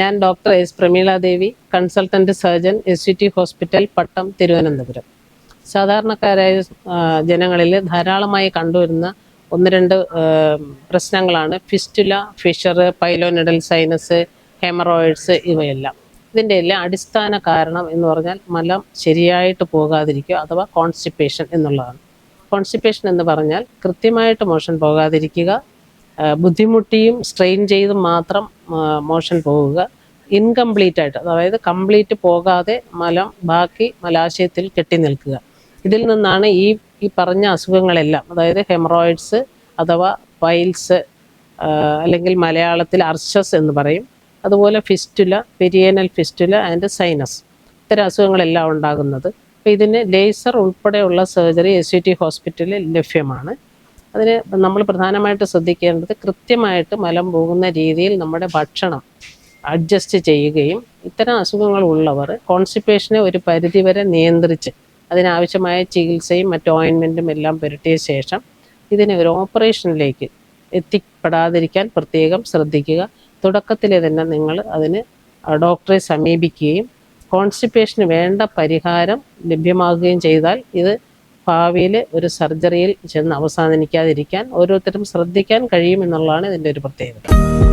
ഞാൻ doctor S Prameela ദേവി, consultant surgeon, SUT hospital, പട്ടം, തിരുവനന്തപുരം. സാധാരണക്കാരായ ജനങ്ങളിൽ ധാരാളമായി കണ്ടുവരുന്ന ഒന്ന് രണ്ട് പ്രശ്നങ്ങളാണ് ഫിസ്റ്റുല, ഫിഷർ, പൈലോനെഡൽ സൈനസ്, ഹെമറോയിഡ്സ് ഇവയെല്ലാം. ഇതിൻ്റെ എല്ലാം അടിസ്ഥാന കാരണം എന്ന് പറഞ്ഞാൽ മലം ശരിയായിട്ട് പോകാതിരിക്കുക അഥവാ കോൺസ്റ്റിപ്പേഷൻ എന്നുള്ളതാണ്. കോൺസ്റ്റിപ്പേഷൻ എന്ന് പറഞ്ഞാൽ കൃത്യമായിട്ട് മോഷൻ പോകാതിരിക്കുക, ബുദ്ധിമുട്ടിയും സ്ട്രെയിൻ ചെയ്തും മാത്രം മോഷൻ പോവുക, ഇൻകംപ്ലീറ്റ് ആയിട്ട് അതായത് കംപ്ലീറ്റ് പോകാതെ മലം ബാക്കി മലാശയത്തിൽ കെട്ടി നിൽക്കുക. ഇതിൽ നിന്നാണ് ഈ പറഞ്ഞ അസുഖങ്ങളെല്ലാം, അതായത് ഹെമറോയിഡ്സ് അഥവാ പൈൽസ് അല്ലെങ്കിൽ മലയാളത്തിൽ അർഷസ് എന്ന് പറയും, അതുപോലെ ഫിസ്റ്റുല, പെരിയേനൽ ഫിസ്റ്റുല ആൻഡ് സൈനസ്, ഇത്തരം അസുഖങ്ങളെല്ലാം ഉണ്ടാകുന്നത്. അപ്പോൾ ഇതിന് ലേസർ ഉൾപ്പെടെയുള്ള സർജറി SUT ഹോസ്പിറ്റലിൽ ലഭ്യമാണ്. അതിന് നമ്മൾ പ്രധാനമായിട്ട് ശ്രദ്ധിക്കേണ്ടത് കൃത്യമായിട്ട് മലം പോകുന്ന രീതിയിൽ നമ്മുടെ ഭക്ഷണം അഡ്ജസ്റ്റ് ചെയ്യുകയും ഇത്തരം അസുഖങ്ങൾ ഉള്ളവർ കോൺസ്റ്റിപ്പേഷനെ ഒരു പരിധിവരെ നിയന്ത്രിച്ച് അതിനാവശ്യമായ ചികിത്സയും മറ്റ് ഓയിൻമെൻറ്റും എല്ലാം പുരട്ടിയ ശേഷം ഇതിനെ ഒരു ഓപ്പറേഷനിലേക്ക് എത്തിപ്പെടാതിരിക്കാൻ പ്രത്യേകം ശ്രദ്ധിക്കുക. തുടക്കത്തിലെ തന്നെ നിങ്ങൾ അതിന് ഡോക്ടറെ സമീപിക്കുകയും കോൺസ്റ്റിപ്പേഷന് വേണ്ട പരിഹാരം ലഭ്യമാകുകയും ചെയ്താൽ ഇത് ഭാവിയിൽ ഒരു സർജറിയിൽ ചെന്ന് അവസാനിക്കാതിരിക്കാൻ ഓരോരുത്തരും ശ്രദ്ധിക്കാൻ കഴിയുമെന്നുള്ളതാണ് ഇതിൻ്റെ ഒരു പ്രത്യേകത.